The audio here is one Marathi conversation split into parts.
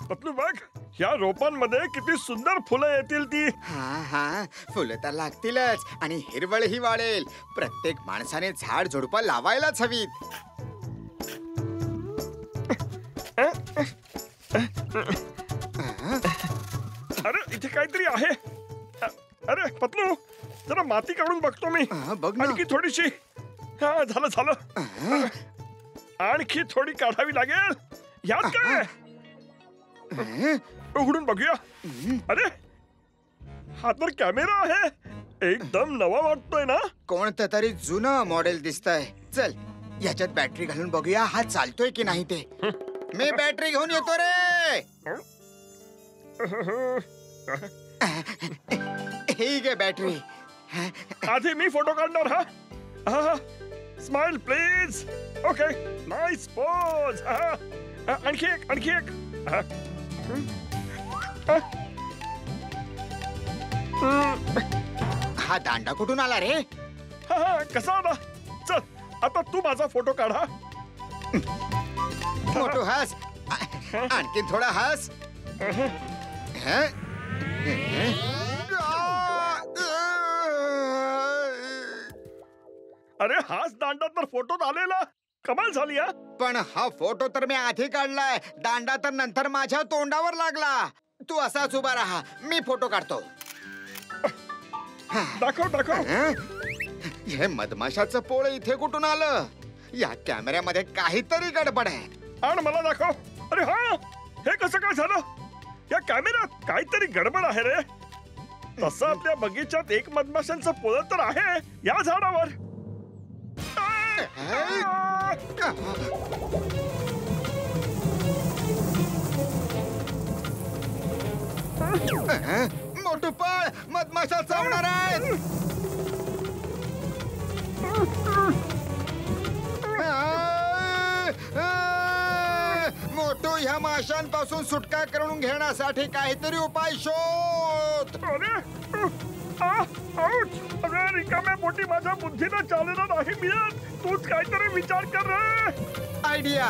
पतलू बघ, या रोपांमध्ये किती सुंदर फुलं येतील ती. हा, फुलं तर लागतीलच आणि हिरवळही वाढेल. प्रत्येक माणसाने झाड झुडपं लावायलाच हवीत. अरे इथे काहीतरी आहे. अरे पतलू, जरा माती काढून बघतो मी. बघ ना. आणखी थोडीशी. हा, झालं. आणखी थोडी काढावी लागेल. यात काय? उघडून बघूया. अरे हा तर कॅमेरा आहे. एकदम नवा वाटतोय ना. कोणतं तरी जुनं मॉडेल दिसतंय. चल याच्यात बॅटरी घालून बघूया हा चालतोय की नाही ते. मी बॅटरी घेऊन येतो रे. ही घे बॅटरी. आधी मी फोटो काढणार. हा, smile please. Okay, nice pose. आणखी एक. हा दांडा कुठून आला रे? कसा आला? चल आता तू माझा फोटो काढा. मोठू हस. आणखी थोडा हस. अरे हाच दांडा तर फोटोत आलेला. कमाल झाली. पण हा फोटो तर मी आधी काढलाय. दांडा तर नंतर माझ्या तोंडावर लागला. तू असाच उभा राहा, मी फोटो काढतो. दाखव. हे मधमाशाचं पोळ इथे कुठून आलं? या कॅमेऱ्यामध्ये काहीतरी गडबड आहे. आणि मला दाखव. अरे हा, हे कसं काय झालं? या कॅमेऱ्यात काहीतरी गडबड आहे रे. तसं आपल्या बगीच्यात एक मधमाशांचं पोळ तर आहे या झाडावर. मोठू पळ, मधमाशा चावणार आहेत. मोठू, ह्या माशांपासून सुटका करून घेण्यासाठी काहीतरी उपाय शोध. अरे रिकाम्या पोटी माझ्या बुद्धीला चालना नाही मिळत. तूच काहीतरी विचार कर रे. आयडिया.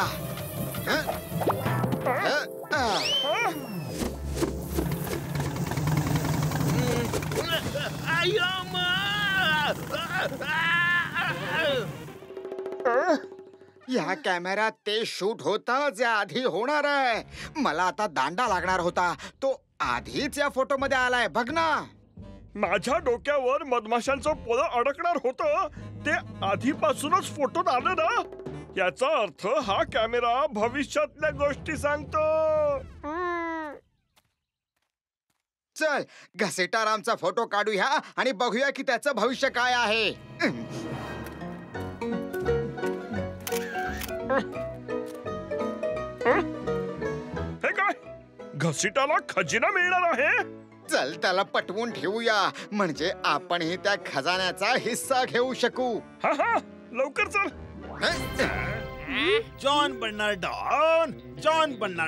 या कॅमेऱ्यात ते शूट होतं जे आधी होणार आहे. मला आता दांडा लागणार होता. तो आधीच या फोटो मध्ये आलाय. बघ ना. माझ्या डोक्यावर मधमाशांचं पोळं अडकणार होतं ते आधीपासूनच फोटोत आलं ना. याचा अर्थ हा कॅमेरा भविष्यातल्या गोष्टी सांगतो. चल घसेटारामचा फोटो काढूया आणि बघूया की त्याचं भविष्य काय आहे. हे काय? घसीटाला खजिना मिळणार आहे. चल त्याला पटवून ठेवूया, म्हणजे आपणही त्या खजान्याचा हिस्सा घेऊ शकू. हा, लवकर चल. जॉन बनणार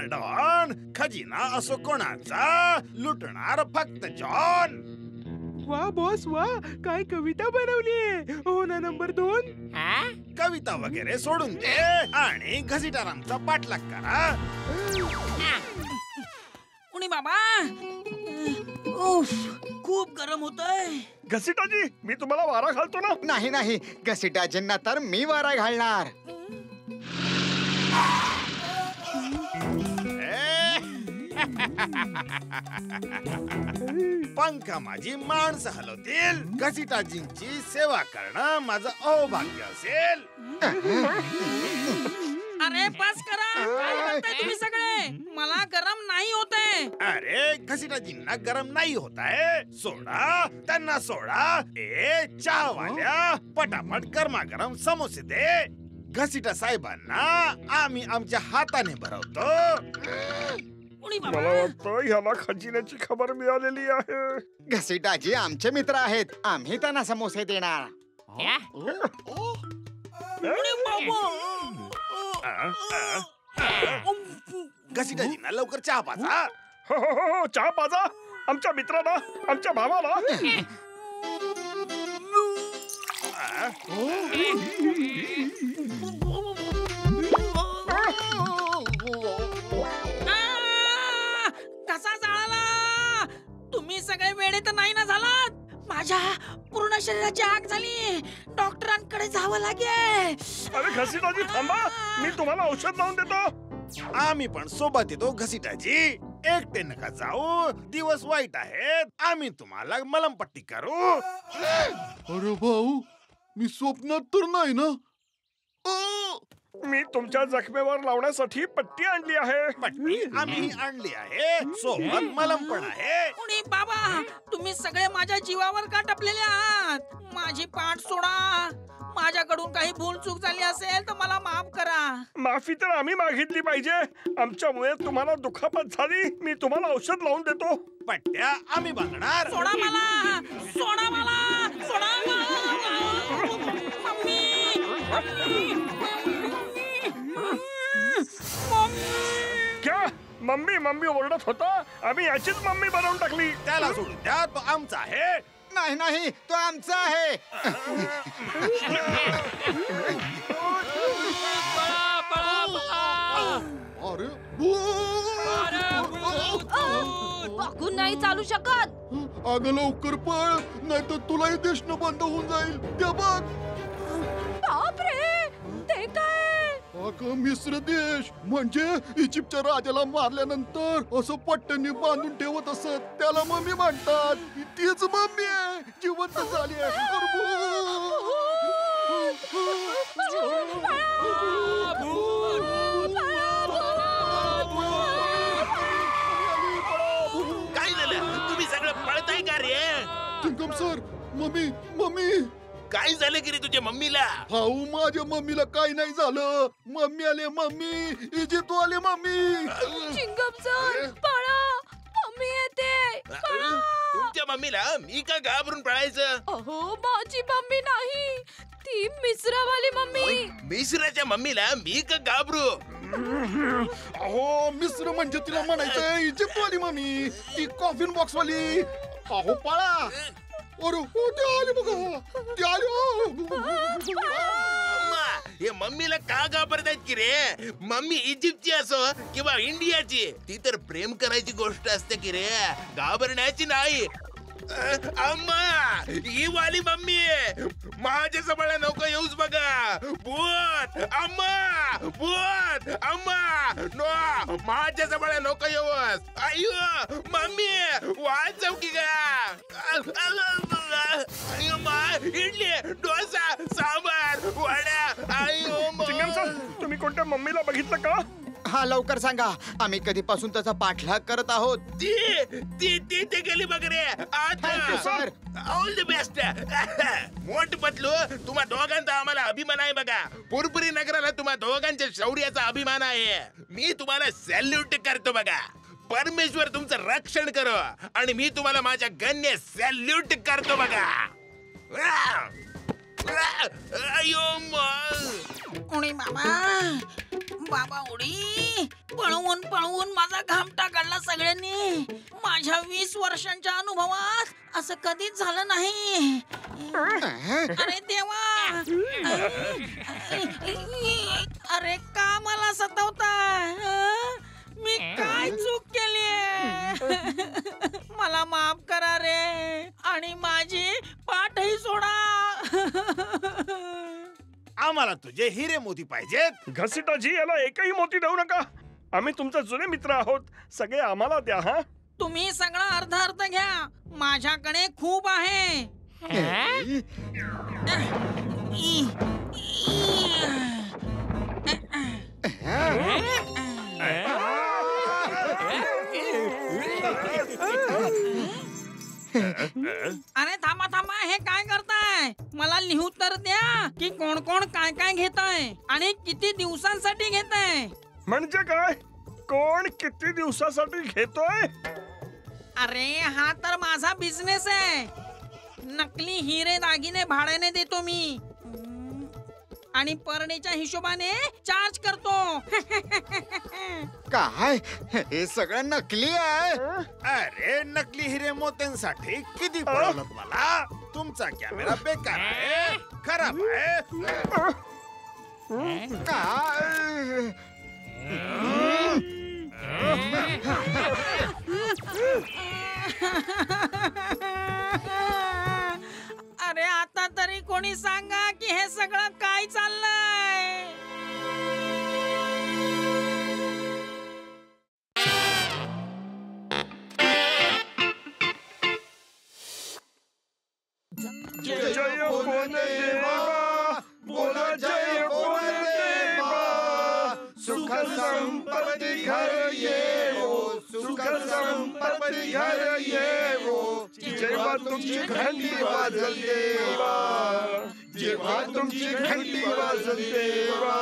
डॉन. खजिना असो कोणाचा, लुटणार फक्त जॉन. वा बॉस वा, काय कविता बनवलीये. हो ना नंबर 2. कविता वगैरे सोडून दे आणि घसीटारामचा पाठलाग करा. उणी बाबा, उफ, खूप गरम होतंय. घसीटाजी, मी तुम्हाला वारा घालतो ना. नाही, घसीटाजींना तर मी वारा घालणार. पंख माझी माणसं हलवतील. घसीटाजींची सेवा करणं माझं अहोभाग्य असेल. अरे बस करा. काय म्हणताय तुम्ही सगळे? मला गरम नाही होतंय. अरे घसीटाजींना गरम नाही होत आहे. सोडा त्यांना, सोडा. चहावाल्या, पटापट गरमागरम समोसे दे. घसीटा साहेबांना आम्ही आमच्या हाताने भरवतो. मला वाटतं ह्याला खजिन्याची खबर मिळालेली आहे. घसीटाजी आमचे मित्र आहेत, आम्ही त्यांना समोसे देणार. घसीटाजींना लवकर चहा पाजा. हो, चहा पाजा. आमच्या मित्राला, आमच्या भावाला. माझ्या पूर्ण शरीराची आग झाली. डॉक्टरांकडे जावं लागेल. अरे घसीटाजी थांबा, मी तुम्हाला औषध लावून देतो. आम्ही पण सोबत येतो घसीटाजी. एकटे नका जाऊ, दिवस वाईट आहेत. आम्ही तुम्हाला मलमपट्टी करू. अरे भाऊ, मी स्वप्नात तर नाही ना? मी तुमच्या जखमेवर लावण्यासाठी पट्टी आणली आहे. पट्टी आम्ही आणली आहे, सोबत मलम पण आहे. उडी बाबा, तुम्ही सगळे माझ्या जीवावर का टपलेले आहात? माझी पाठ सोडा. माझ्याकडून काही भूल चूक झाली असेल तर मला माफ करा. माफी तर आम्ही मागितली पाहिजे. आमच्यामुळे तुम्हाला दुखापत झाली. मी तुम्हाला औषध लावून देतो. पट्ट्या आम्ही बांधणार. सोडा मला, सोडा मला, सोडा मला. मम्मी, मम्मी, क्या मम्मी मम्मी ओरडत होता? आम्ही याचीच मम्मी बनवून टाकली. त्याला सोडून द्या, तो आमचा आहे. नाही नाही, तो आमचा आहे. अरे बघून नाही चालू शकत. अगं लवकर पळ, नाहीतर तुलाही दिसणं बंद होऊन जाईल. त्या बघ. बापरे, ते काय? अगं मिस्र देश म्हणजे इजिप्तच्या राजाला मारल्यानंतर असं पट्ट्यांनी बांधून ठेवत असत, त्याला मम्मी म्हणतात. तीच मम्मी आहे, जिवंत झाली आहे. काय झालं? तुम्ही सगळं पळताय का रे? चिंगम सर, मम्मी मम्मी. काय झालं की रे तुझ्या मम्मीला? भाऊ, माझ्या मम्मीला काही नाही झालं. मम्मी आले, मम्मी इजिप्त आले. मम्मी चिंगम सर, पळा, मम्मी येते. पळा. तुमच्या मम्मीला मी का घाबरून पळायचं? अहो, माझी मम्मी नाही, ती मिश्रावाली मम्मी. मिश्राच्या मम्मीला मी का घाबरू? अहो, मिस्र म्हणजे तिला म्हणायचंय इजिप्त वाली मम्मी, ती कॉफिन बॉक्स वाली. अहो पळा. अरे हो, ते आले बघा, ते आले. अम्मा, हे मम्मीला का घाबरतायत की रे? मम्मी इजिप्तची असो किंवा इंडियाची, ती तर प्रेम करायची गोष्ट असते की रे, घाबरण्याची नाही. अम्मा, ही वाली मम्मी आहे. माझ्या जवळ नको येऊच बघा. भूत, अम्मा, भूत, अम्मा, नो, माझ्या जवळ नको येऊस. अय्यो मम्मी, वाचव की गा. अय्यो मा, इडली, डोसा, सांबार, वड्या. अय्यो चिंगम सर, तुम्ही कोणत्या मम्मीला बघितलं का? हा लवकर सांगा, आम्ही कधीपासून त्याचा पाठलाग करत आहोत. ती ते गेली बघ रे. Thank you, sir. All the best. मोठ पतलू, तुम्हा दोघांचा आम्हाला अभिमान आहे बघा. पुरपुरी नगराला तुम्हा दोघांच्या शौर्याचा अभिमान आहे. मी तुम्हाला सॅल्यूट करतो बघा. परमेश्वर तुमचं रक्षण करो. आणि मी तुम्हाला माझ्या गन्य सॅल्यूट करतो बघा. अयो उडी बाबा, बाबा उडी. पळवून पळवून माझा घामटा काढला सगळ्यांनी. माझ्या 20 वर्षांच्या अनुभवात असं कधीच झालं नाही. अरे देवा, अरे का मला सतावता? मी काय चूक केली? मला माफ करा रे, आणि माझी पाठही सोडा. आम्हाला तुझे हिरे मोती पाहिजेत. घसीटाजी, याला एकही मोती देऊ नका. आम्ही तुमचे जुने मित्र आहोत. सगळे आम्हाला द्या. हा, तुम्ही सगळा अर्ध अर्ध घ्या. माझ्याकडे खूप आहे. अरे थांबा थांबा, हे काय करताय? मला लिहू तर द्या की कोण कोण काय काय घेताय आणि किती दिवसांसाठी घेताय. म्हणजे काय? कोण किती दिवसासाठी घेतोय? अरे हा तर माझा बिझनेस आहे. नकली हिरे दागिने भाड्याने देतो मी आणि पर डेच्या हिशोबाने चार्ज करतो. काय हे सगळं नकली आहे? अरे नकली हिरे मोत्यांसाठी किती पडलं मला? तुमचा कॅमेरा बेकार आहे, खराब आहे. काय? कोणी सांगा की हे सगळं काय चाललंय. जय जय कोणदेवा, बोला जय कोणदेवा. सुख संपत्ती घर येवो, सुख संपत्ती घर येवो. जेव्हा तुमची घंटी वाजल देवा, जेव्हा तुमची घंटी वाजल देवा.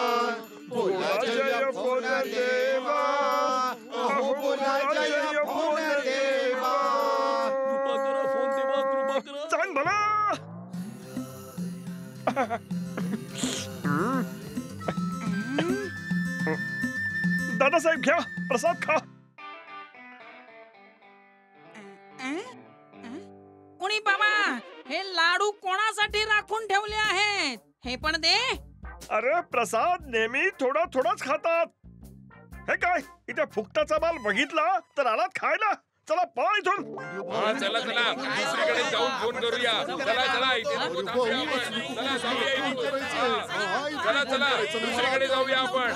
बोला जय कोणदेवा, अहो बोला जय कोणदेवा. सांग मला. दादासाहेब घ्या, प्रसाद खा. कोणी बाबा हे लाडू कोणासाठी राखून ठेवले आहेत हे पण दे. अरे प्रसाद नेहमी थोडा थोडाच खातात. हे काय इथे फुकटाचा माल बघितला तर आलात खायला. चला पळा इथून. हा चला चला दुसरीकडे जाऊन फोन करूया. चला चला इथे नको थांबूया आपण. चला जाऊया इथून. चला चला दुसरीकडे जाऊया आपण.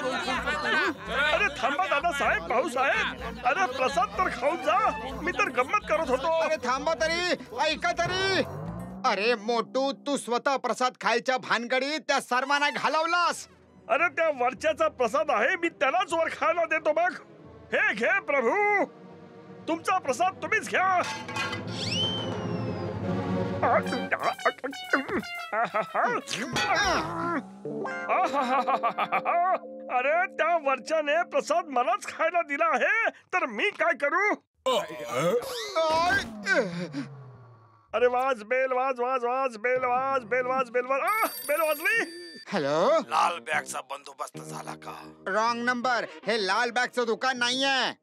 अरे थांबा दादासाहेब, भाऊसाहेब. अरे प्रसाद तर खाऊन जा. मी तर गंमत करत होतो. अरे थांबा तरी, ऐका तरी. अरे मोटू, तू स्वतः प्रसाद खायच्या भानगडीत त्या सर्वांना घालवलास. अरे त्या वरच्याचा प्रसाद आहे, मी त्यालाच वर खायला देतो बघ. हे घे प्रभू, तुमचा प्रसाद तुम्हीच घ्या. अरे त्या वरच्याने प्रसाद मलाच खायला दिला आहे, तर मी काय करू. अरे वाज बेल, वाज वाज वाज बेल, वाज बेल, वाज बेल, वाज. बेल वाजली. हॅलो, लाल बॅगचा बंदोबस्त झाला का? Wrong number. हे लाल बॅगचं दुकान नाहीये.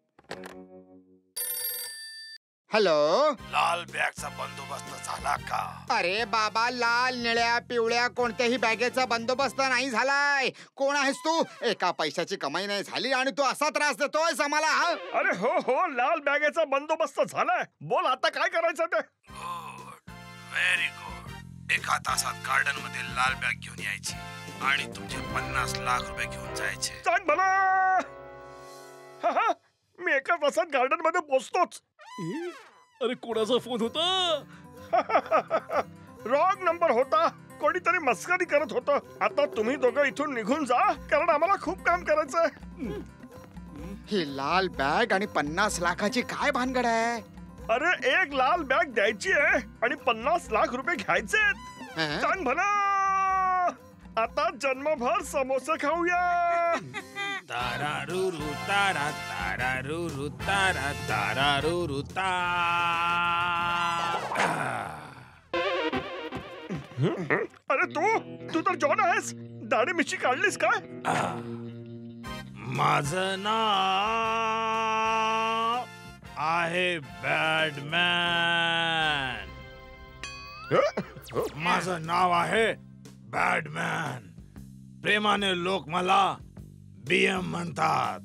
हॅलो, लाल बॅगचा बंदोबस्त झाला का? अरे बाबा, लाल निळ्या पिवळ्या कोणत्याही बॅगेचा बंदोबस्त नाही झालाय. कोण आहेस तू? एका पैशाची कमाई नाही झाली आणि तू असा त्रास देतोयस आम्हाला. अरे हो हो, लाल बॅगेचा बंदोबस्त झालाय. बोल आता काय करायचं ते. Good, very good. एका तासात गार्डन मध्ये लाल बॅग घेऊन यायची आणि तुमचे 50 लाख रुपये घेऊन जायचे. सांग मला. हा, हा, मी एका तासात गार्डन मध्ये पोहोचतोच. अरे कोणाचा फोन होता? रॉंग नंबर होता. कोणीतरी मस्करी करत होतं. आता तुम्ही दोघं इथून निघून जा, कारण आम्हाला खूप काम करायचंय. ही लाल बॅग आणि 50 लाखाची काय भानगड आहे? अरे एक लाल बॅग द्यायची आहे आणि 50 लाख रुपये घ्यायचे. हं? सांग भला. आता जन्मभर समोसे खाऊया. तारारुरु तारा तारारुरु तारा तारारुरु ता. अरे तू तर जॉन आहेस. दाढी मिशी काढलीस काय? माझं नाव आहे बॅडमॅन. माझं नाव आहे बॅडमॅन. प्रेमाने लोक मला BM म्हणतात.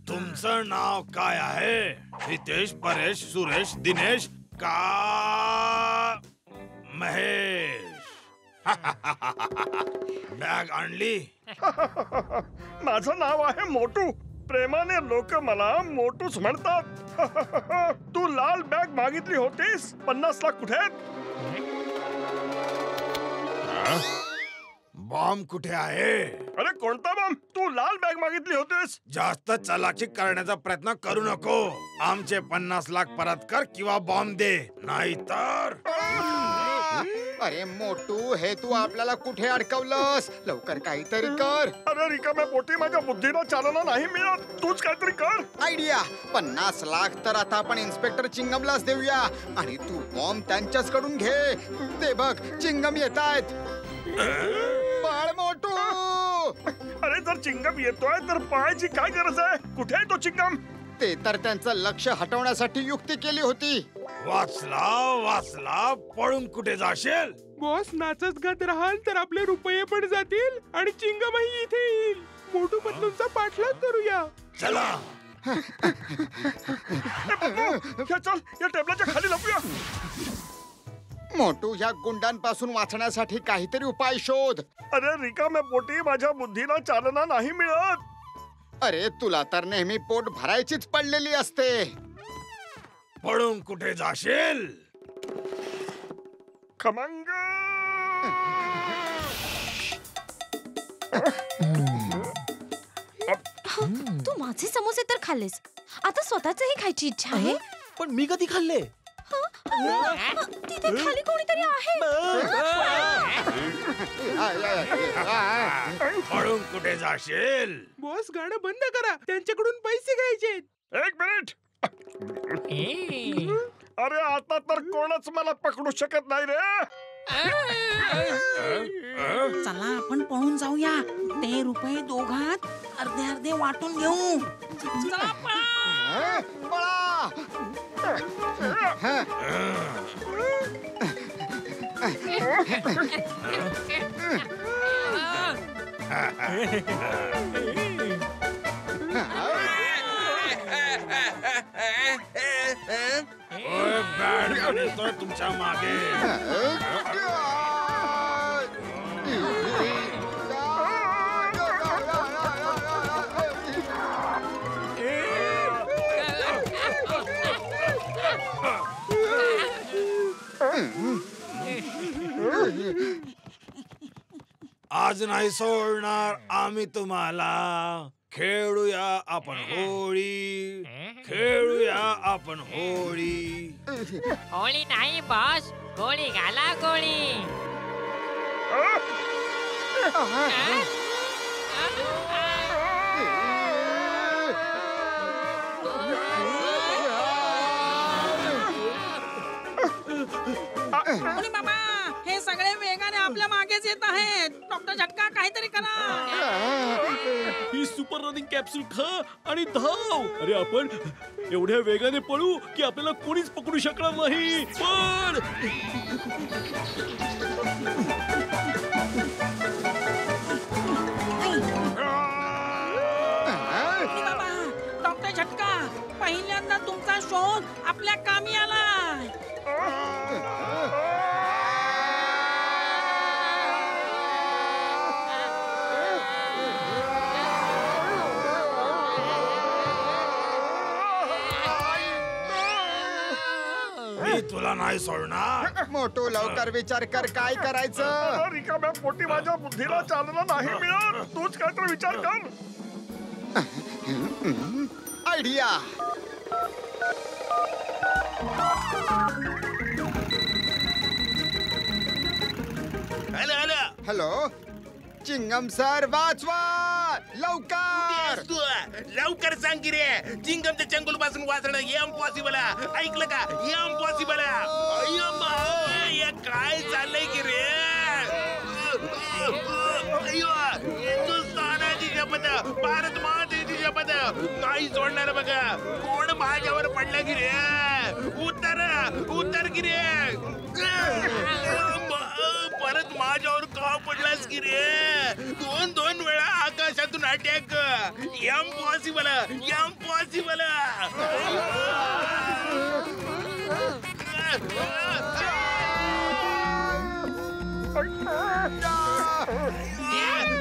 तुमचं नाव काय आहे? हितेश, परेश, सुरेश, दिनेश का महेश? बॅग आणली? माझं नाव आहे मोटू. प्रेमाने लोक मला मोटूच म्हणतात. तू लाल बॅग मागितली होतीस. 50 लाख कुठे आहेत? बॉम्ब कुठे आहे? अरे कोणता बॉम्ब? तू लाल बॅग मागितली होतीस. जास्त चलाकी करण्याचा प्रयत्न करू नको. आमचे 50 लाख परत कर किंवा बॉम्ब दे, नाहीतर. अरे मोटू, हे तू आपल्याला कुठे अडकवलंस? लवकर काहीतरी कर. अरे रिकाम्या पोटी माझ्या बुद्धीला चालना नाही मिळत. तूच काहीतरी कर. आयडिया. 50 लाख तर आता आपण इन्स्पेक्टर चिंगमलाच देऊया आणि तू बॉम्ब त्यांच्याचकडून घे. ते बघ, चिंगम येतायत. बाळ मोटू. अरे जर चिंगम येतोय तर पळायची काय गरज आहे? कुठे आहे तो चिंगम? ते तर त्यांचं लक्ष हटवण्यासाठी युक्ती केली होती. वाचला, पळून कुठे जाशील? बॉस, नाचत गात राहाल तर आपले रुपये पण जातील आणि चिंगमही इथे येईल. मोठू बदलूनचा पाठलाग करूया. चला. चल या टेबलाच्या खाली लपूया. मोटू, ह्या गुंडांपासून वाचण्यासाठी काहीतरी उपाय शोध. अरे रिकाम्या पोटी माझ्या बुद्धीला चालना नाही मिळत. अरे तुला तर नेहमी पोट भरायचीच पडलेली असते. पळून कुठे जाशील? खमंग तू माझे समोसे तर खाल्लेस, आता स्वतःचही खायची इच्छा आहे. पण मी कधी खाल्ले? तिथे खाली कोणीतरी आहे. पळून कुठे जाशील? बॉस, गाणं बंद करा, त्यांच्याकडून पैसे घ्यायचे. एक मिनिट. अरे आता तर कोणच मला पकडू शकत नाही रे. चला आपण पळून जाऊया. ते रुपये दोघात अर्धे अर्धे वाटून घेऊ. चला पळा. पळा. बॅड येतोय तुमच्या मागे. आज नाही सोडणार आम्ही तुम्हाला. खेळूया आपण होळी, खेळूया आपण होळी. होळी नाही बॉस, गोळी घाला गोळी. मुनी बाबा, हे सगळे वेगाने आपल्या मागेच येत आहेत. डॉक्टर झटका, काहीतरी करा. ही सुपर रनिंग कॅप्सूल खा आणि धाव. अरे आपण एवढ्या वेगाने पळू की आपल्याला कोणीच पकडू शकणार नाही. पण मुनी बाबा, डॉक्टर झटका, पहिल्यांदा तुमचा शोध आपल्या कामी आला. मी तुला नाही सोडणार. मोटू, लवकर विचार कर, काय करायचं. अरे रिकाम्या पोटी माझ्या बुद्धीला चालना नाही मिळत. तूच काहीतरी विचार कर. आयडिया. Hello hello. हॅलो चिंगम सर, वाचवा लवकर. तू लवकर सांग की रे. चिंगमच्या चंगुल पासून वाचणं इम्पॉसिबल. ऐकलं का? इम्पॉसिबल. काय चाललंय की रे? हिंदुस्थानाची शपथ, भारत मातेची शपथ, नाही सोडणार बघा. कोण माझ्यावर पडलं की रे? उत्तर उत्तर की रे? परत माझ्यावर का पडलास की रे? दोन दोन वेळा आकाशातून अटॅक. Impossible, impossible.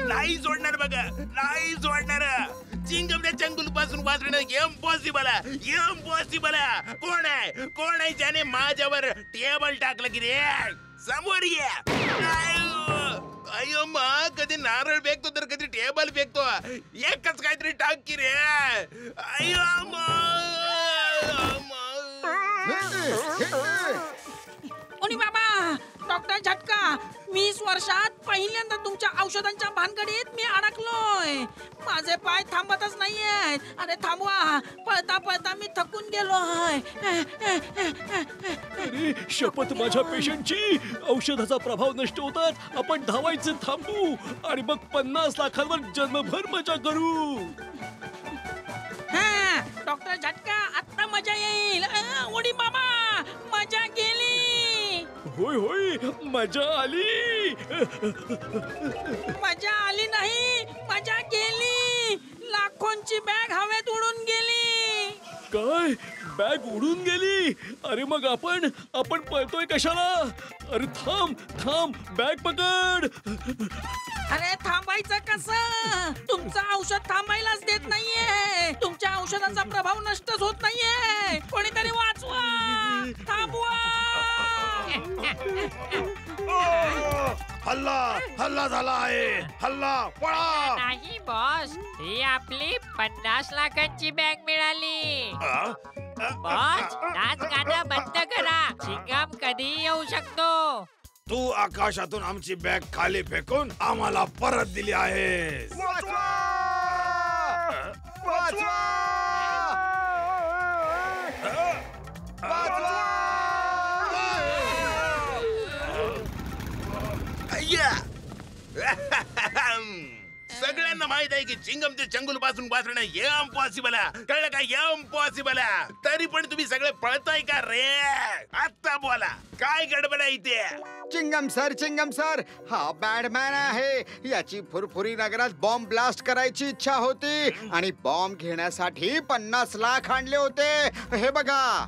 नाही सोडणार बघा, नाही सोडणार. चिंगमच्या चंगुल पासून वाचणं इम्पॉसिबल, इम्पॉसिबल. कोण आहे ज्याने माझ्यावर टेबल टाकलं की रे? समोर ये. अयो मा, कधी नारळ फेकतो तर कधी टेबल फेकतो. एकच काहीतरी टाक की रे. अयो मा. मुनी बाबा, डॉक्टर झटका, 20 वर्षात पहिल्यांदा तुमच्या औषधांच्या भानगडीत मी अडकलोय. माझे पाय थांबतच नाहीयेत. अरे थांबवा, पळता पळता मी थकून गेलोय. अरे शपथ माझ्या पेशंटची. औषधाचा प्रभाव नष्ट होताच आपण धावायचं थांबू आणि मग 50 लाखांवर जन्मभर मजा करू. हा, डॉक्टर झटका, आता मजा येईल. उडी बाबा, मजा गेली. होय होय, मजा आली. मजा आली नाही, मजा गेली. लाखोंची बॅग हवेत उडून गेली. काय बॅग उडून गेली. अरे मग आपण पळतोय कशाला? अरे थांब थांब, बॅग पकड. अरे थांबायचं कसं? तुमचं औषध थांबायलाच देत नाहीये. तुमच्या औषधाचा प्रभाव नष्टच होत नाहीये. कोणीतरी वाचवा, थांबवा. हल्ला झाला आहे. हल्ला, पळा. नाही बॉस, ही आपली 50 लाखांची बॅग मिळाली. बॉस, नाच गाणं बंद करा. चिंगम कधी येऊ शकतो. तू आकाशातून आमची बॅग खाली फेकून आम्हाला परत दिली आहेस. सगळ्यांना माहित आहे की चिंगमच्या चंगुल पासून वाचणं हे इम्पॉसिबल आहे. कळलं का? हे इम्पॉसिबल आहे. तरी पण तुम्ही सगळे पळताय का रे? आता बोला, काय गडबड आहे इथे? चिंगम सर, हा बॅडमॅन आहे. याची फुरफुरी नगरात बॉम्ब ब्लास्ट करायची इच्छा होती आणि बॉम्ब घेण्यासाठी 50 लाख आणले होते. हे बघा.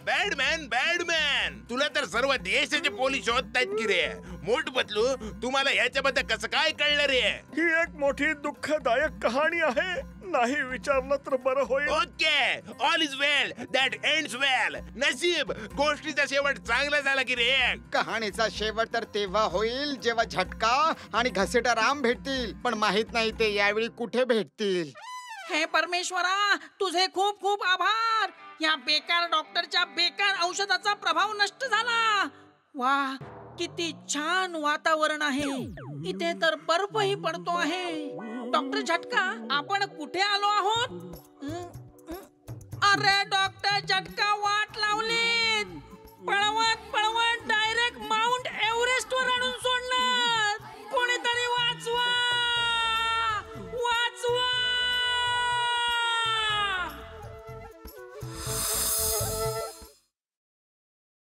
बॅडमॅन, तुला तर सर्व देशाचे पोलीस शोधतायत की रे. मोठ बदलू, तुम्हाला याच्याबद्दल कसं काय कळलं रे? ही एक मोठी दुःखदायक कहाणी आहे. नाही विचारलं तर बरं होईल. Okay, all is well that ends well. नशीब, गोष्टीचा शेवट चांगला झाला की रे. कहाणीचा शेवट तर तेव्हा होईल जेव्हा झटका आणि घसेटा राम भेटतील. पण माहित नाही ते यावेळी कुठे भेटतील. हे परमेश्वरा, तुझे खूप खूप आभार. या बेकार डॉक्टरच्या बेकार औषधाचा प्रभाव नष्ट झाला. वा, किती छान वातावरण आहे. इथे तर बर्फही पडतो आहे. डॉक्टर झटका, आपण कुठे आलो आहोत? अरे डॉक्टर झटका, वाट लावलीत. पळवा